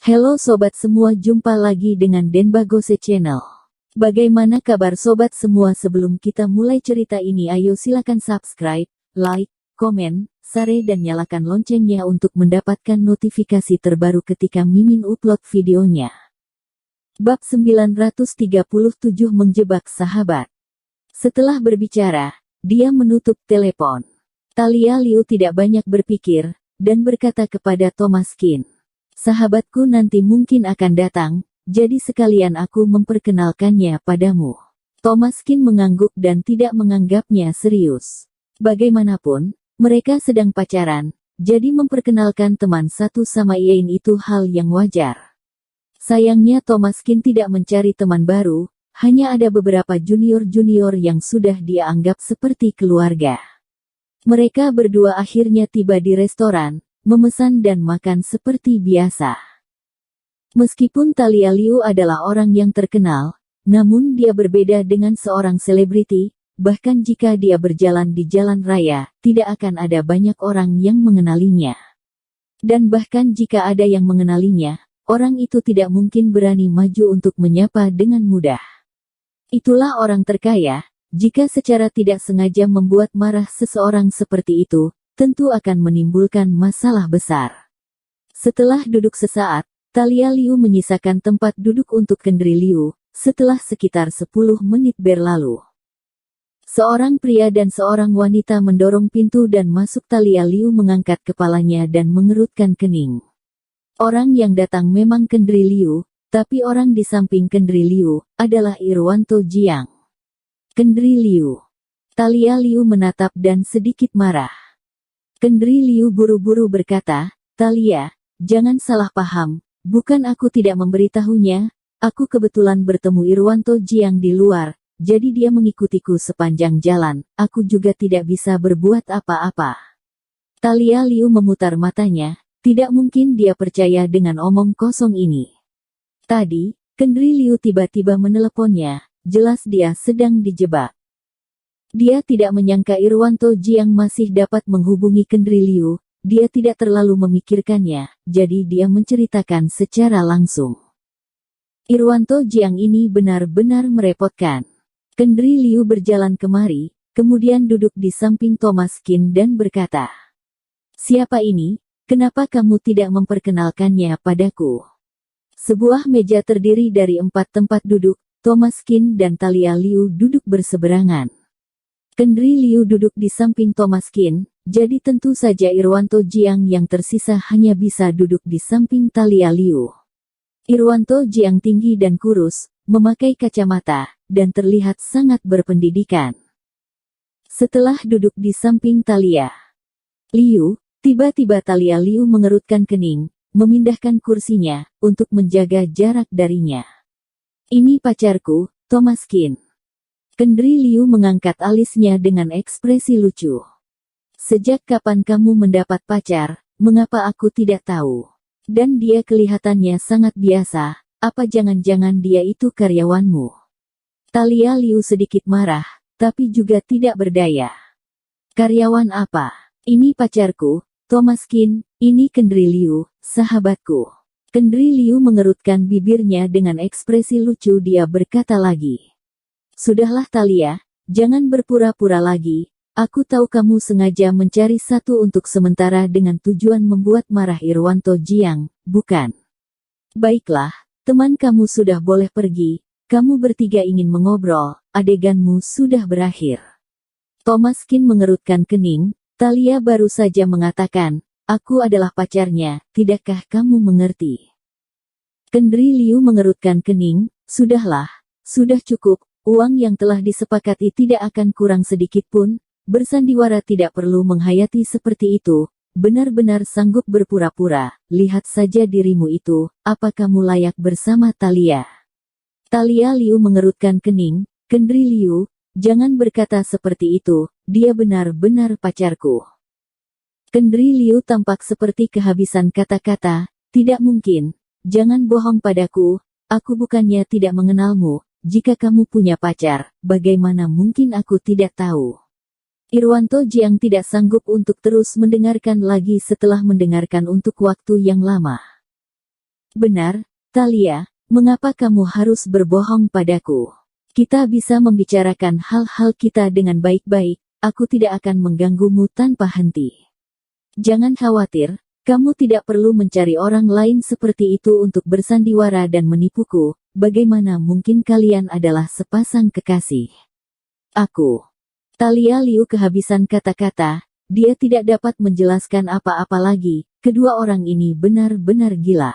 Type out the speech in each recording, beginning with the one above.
Halo sobat semua, jumpa lagi dengan Denbagose Channel. Bagaimana kabar sobat semua? Sebelum kita mulai cerita ini, ayo silakan subscribe, like, komen, share dan nyalakan loncengnya untuk mendapatkan notifikasi terbaru ketika Mimin upload videonya. Bab 937 menjebak sahabat. Setelah berbicara, dia menutup telepon. Thalia Liu tidak banyak berpikir, dan berkata kepada Thomas Qin, "Sahabatku nanti mungkin akan datang, jadi sekalian aku memperkenalkannya padamu." Thomas Qin mengangguk dan tidak menganggapnya serius. Bagaimanapun, mereka sedang pacaran, jadi memperkenalkan teman satu sama lain itu hal yang wajar. Sayangnya Thomas Qin tidak mencari teman baru, hanya ada beberapa junior-junior yang sudah dia anggap seperti keluarga. Mereka berdua akhirnya tiba di restoran, memesan dan makan seperti biasa. Meskipun Thalia Liu adalah orang yang terkenal, namun dia berbeda dengan seorang selebriti, bahkan jika dia berjalan di jalan raya, tidak akan ada banyak orang yang mengenalinya. Dan bahkan jika ada yang mengenalinya, orang itu tidak mungkin berani maju untuk menyapa dengan mudah. Itulah orang terkaya. Jika secara tidak sengaja membuat marah seseorang seperti itu, tentu akan menimbulkan masalah besar. Setelah duduk sesaat, Thalia Liu menyisakan tempat duduk untuk Kendri Liu, setelah sekitar 10 menit berlalu. Seorang pria dan seorang wanita mendorong pintu dan masuk. Thalia Liu mengangkat kepalanya dan mengerutkan kening. Orang yang datang memang Kendri Liu, tapi orang di samping Kendri Liu adalah Irwanto Jiang. Kendri Liu. Thalia Liu menatap dan sedikit marah. Kendri Liu buru-buru berkata, "Thalia, jangan salah paham, bukan aku tidak memberitahunya, aku kebetulan bertemu Irwanto Jiang di luar, jadi dia mengikutiku sepanjang jalan, aku juga tidak bisa berbuat apa-apa." Thalia Liu memutar matanya, tidak mungkin dia percaya dengan omong kosong ini. Tadi, Kendri Liu tiba-tiba meneleponnya. Jelas dia sedang dijebak. Dia tidak menyangka Irwanto Jiang masih dapat menghubungi Kendri Liu, dia tidak terlalu memikirkannya, jadi dia menceritakan secara langsung. Irwanto Jiang ini benar-benar merepotkan. Kendri Liu berjalan kemari, kemudian duduk di samping Thomas Qin dan berkata, "Siapa ini? Kenapa kamu tidak memperkenalkannya padaku?" Sebuah meja terdiri dari 4 tempat duduk. Thomas Qin dan Thalia Liu duduk berseberangan. Kendri Liu duduk di samping Thomas Qin, jadi tentu saja Irwanto Jiang yang tersisa hanya bisa duduk di samping Thalia Liu. Irwanto Jiang tinggi dan kurus, memakai kacamata, dan terlihat sangat berpendidikan. Setelah duduk di samping Thalia Liu, tiba-tiba Thalia Liu mengerutkan kening, memindahkan kursinya, untuk menjaga jarak darinya. "Ini pacarku, Thomas Qin." Kendri Liu mengangkat alisnya dengan ekspresi lucu. "Sejak kapan kamu mendapat pacar, mengapa aku tidak tahu? Dan dia kelihatannya sangat biasa, apa jangan-jangan dia itu karyawanmu?" Thalia Liu sedikit marah, tapi juga tidak berdaya. "Karyawan apa? Ini pacarku, Thomas Qin, ini Kendri Liu, sahabatku." Kendri Liu mengerutkan bibirnya dengan ekspresi lucu. Dia berkata lagi, "Sudahlah Thalia, jangan berpura-pura lagi, aku tahu kamu sengaja mencari satu untuk sementara dengan tujuan membuat marah Irwanto Jiang, bukan? Baiklah, teman kamu sudah boleh pergi, kamu bertiga ingin mengobrol, adeganmu sudah berakhir." Thomas Qin mengerutkan kening. Thalia baru saja mengatakan, "Aku adalah pacarnya, tidakkah kamu mengerti?" Kendri Liu mengerutkan kening, "Sudahlah, sudah cukup, uang yang telah disepakati tidak akan kurang sedikit pun, bersandiwara tidak perlu menghayati seperti itu, benar-benar sanggup berpura-pura, lihat saja dirimu itu, apa kamu layak bersama Thalia?" Thalia Liu mengerutkan kening, "Kendri Liu, jangan berkata seperti itu, dia benar-benar pacarku." Kendri Liu tampak seperti kehabisan kata-kata, "Tidak mungkin, jangan bohong padaku, aku bukannya tidak mengenalmu, jika kamu punya pacar, bagaimana mungkin aku tidak tahu?" Irwanto Jiang tidak sanggup untuk terus mendengarkan lagi setelah mendengarkan untuk waktu yang lama. Benar, Thalia, mengapa kamu harus berbohong padaku? Kita bisa membicarakan hal-hal kita dengan baik-baik, aku tidak akan mengganggumu tanpa henti. Jangan khawatir, kamu tidak perlu mencari orang lain seperti itu untuk bersandiwara dan menipuku. Bagaimana mungkin kalian adalah sepasang kekasih? Aku. Thalia Liu kehabisan kata-kata, dia tidak dapat menjelaskan apa-apa lagi, kedua orang ini benar-benar gila.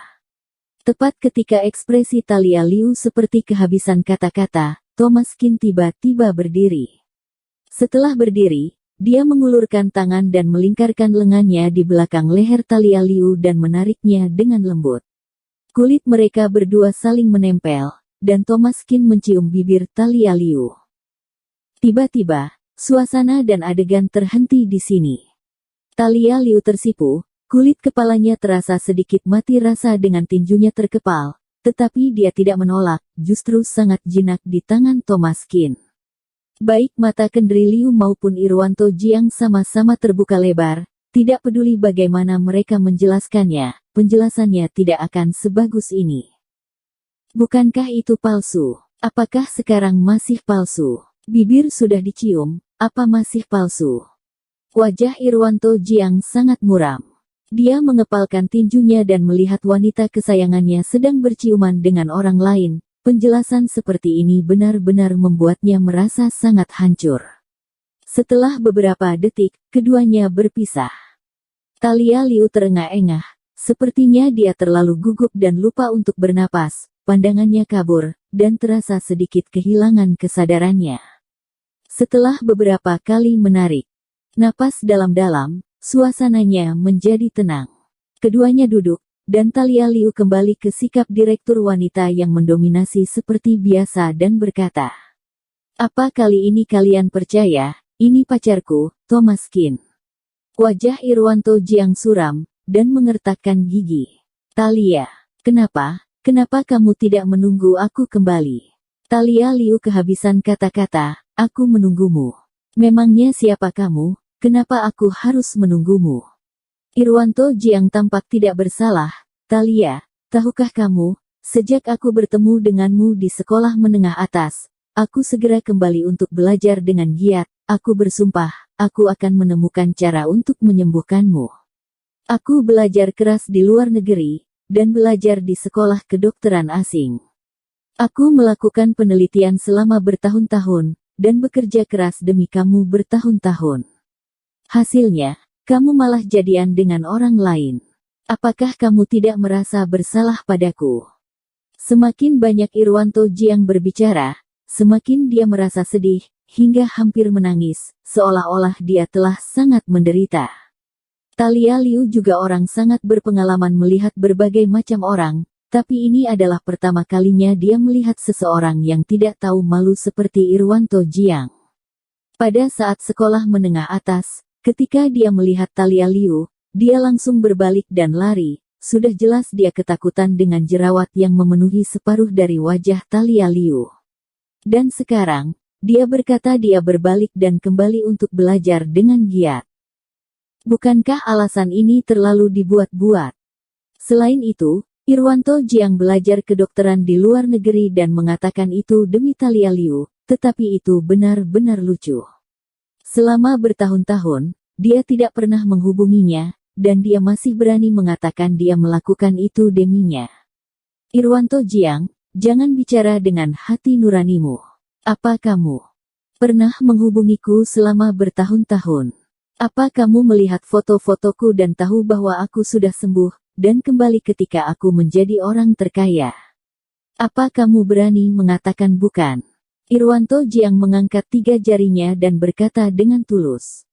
Tepat ketika ekspresi Thalia Liu seperti kehabisan kata-kata, Thomas Qin tiba-tiba berdiri. Setelah berdiri, dia mengulurkan tangan dan melingkarkan lengannya di belakang leher Thalia Liu dan menariknya dengan lembut. Kulit mereka berdua saling menempel, dan Thomas Qin mencium bibir Thalia Liu. Tiba-tiba, suasana dan adegan terhenti di sini. Thalia Liu tersipu, kulit kepalanya terasa sedikit mati rasa dengan tinjunya terkepal, tetapi dia tidak menolak, justru sangat jinak di tangan Thomas Qin. Baik mata Kendri Liu maupun Irwanto Jiang sama-sama terbuka lebar, tidak peduli bagaimana mereka menjelaskannya, penjelasannya tidak akan sebagus ini. Bukankah itu palsu? Apakah sekarang masih palsu? Bibir sudah dicium, apa masih palsu? Wajah Irwanto Jiang sangat muram. Dia mengepalkan tinjunya dan melihat wanita kesayangannya sedang berciuman dengan orang lain. Penjelasan seperti ini benar-benar membuatnya merasa sangat hancur. Setelah beberapa detik, keduanya berpisah. Thalia Liu terengah-engah, sepertinya dia terlalu gugup dan lupa untuk bernapas, pandangannya kabur, dan terasa sedikit kehilangan kesadarannya. Setelah beberapa kali menarik napas dalam-dalam, suasananya menjadi tenang. Keduanya duduk, dan Thalia Liu kembali ke sikap direktur wanita yang mendominasi seperti biasa dan berkata, "Apa kali ini kalian percaya, ini pacarku, Thomas Qin?" Wajah Irwanto Jiang suram, dan mengertakkan gigi. "Thalia, kenapa kamu tidak menunggu aku kembali?" Thalia Liu kehabisan kata-kata, "Aku menunggumu. Memangnya siapa kamu, kenapa aku harus menunggumu?" Irwanto Jiang tampak tidak bersalah. "Thalia, tahukah kamu, sejak aku bertemu denganmu di sekolah menengah atas, aku segera kembali untuk belajar dengan giat, aku bersumpah, aku akan menemukan cara untuk menyembuhkanmu. Aku belajar keras di luar negeri, dan belajar di sekolah kedokteran asing. Aku melakukan penelitian selama bertahun-tahun, dan bekerja keras demi kamu bertahun-tahun. Hasilnya, kamu malah jadian dengan orang lain. Apakah kamu tidak merasa bersalah padaku?" Semakin banyak Irwanto Jiang berbicara, semakin dia merasa sedih, hingga hampir menangis, seolah-olah dia telah sangat menderita. Thalia Liu juga orang sangat berpengalaman melihat berbagai macam orang, tapi ini adalah pertama kalinya dia melihat seseorang yang tidak tahu malu seperti Irwanto Jiang. Pada saat sekolah menengah atas, ketika dia melihat Thalia Liu, dia langsung berbalik dan lari. Sudah jelas dia ketakutan dengan jerawat yang memenuhi separuh dari wajah Thalia Liu. Dan sekarang, dia berkata dia berbalik dan kembali untuk belajar dengan giat. Bukankah alasan ini terlalu dibuat-buat? Selain itu, Irwanto Jiang belajar kedokteran di luar negeri dan mengatakan itu demi Thalia Liu, tetapi itu benar-benar lucu. Selama bertahun-tahun, dia tidak pernah menghubunginya, dan dia masih berani mengatakan dia melakukan itu deminya. Irwanto Jiang, jangan bicara dengan hati nuranimu. Apa kamu pernah menghubungiku selama bertahun-tahun? Apa kamu melihat foto-fotoku dan tahu bahwa aku sudah sembuh, dan kembali ketika aku menjadi orang terkaya? Apa kamu berani mengatakan bukan? Irwanto Jiang mengangkat 3 jarinya dan berkata dengan tulus,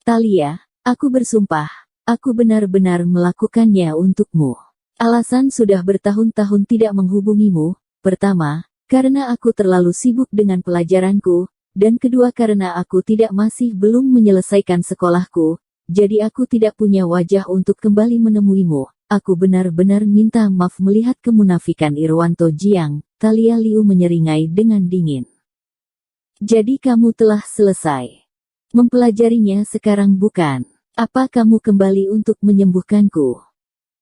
"Thalia, aku bersumpah, aku benar-benar melakukannya untukmu. Alasan sudah bertahun-tahun tidak menghubungimu, pertama, karena aku terlalu sibuk dengan pelajaranku, dan kedua karena aku belum menyelesaikan sekolahku, jadi aku tidak punya wajah untuk kembali menemuimu. Aku benar-benar minta maaf." Melihat kemunafikan Irwanto Jiang, Thalia Liu menyeringai dengan dingin. "Jadi kamu telah selesai mempelajarinya sekarang bukan? Apa kamu kembali untuk menyembuhkanku?"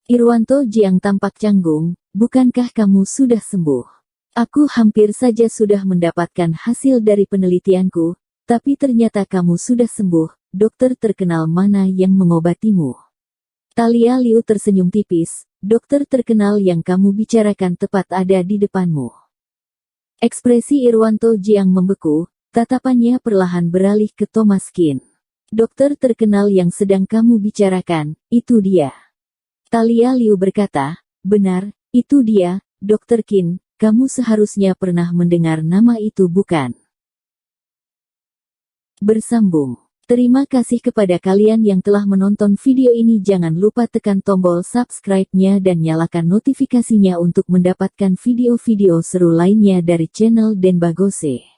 Irwanto Jiang tampak canggung, bukankah kamu sudah sembuh? Aku hampir saja sudah mendapatkan hasil dari penelitianku, tapi ternyata kamu sudah sembuh. Dokter terkenal mana yang mengobatimu? Talia Liu tersenyum tipis. Dokter terkenal yang kamu bicarakan tepat ada di depanmu. Ekspresi Irwanto Jiang membeku, tatapannya perlahan beralih ke Thomas Qin. Dokter terkenal yang sedang kamu bicarakan, itu dia. Talia Liu berkata, benar, itu dia, Dokter Qin, kamu seharusnya pernah mendengar nama itu bukan? Bersambung. Terima kasih kepada kalian yang telah menonton video ini. Jangan lupa tekan tombol subscribe-nya dan nyalakan notifikasinya untuk mendapatkan video-video seru lainnya dari channel Denbagose.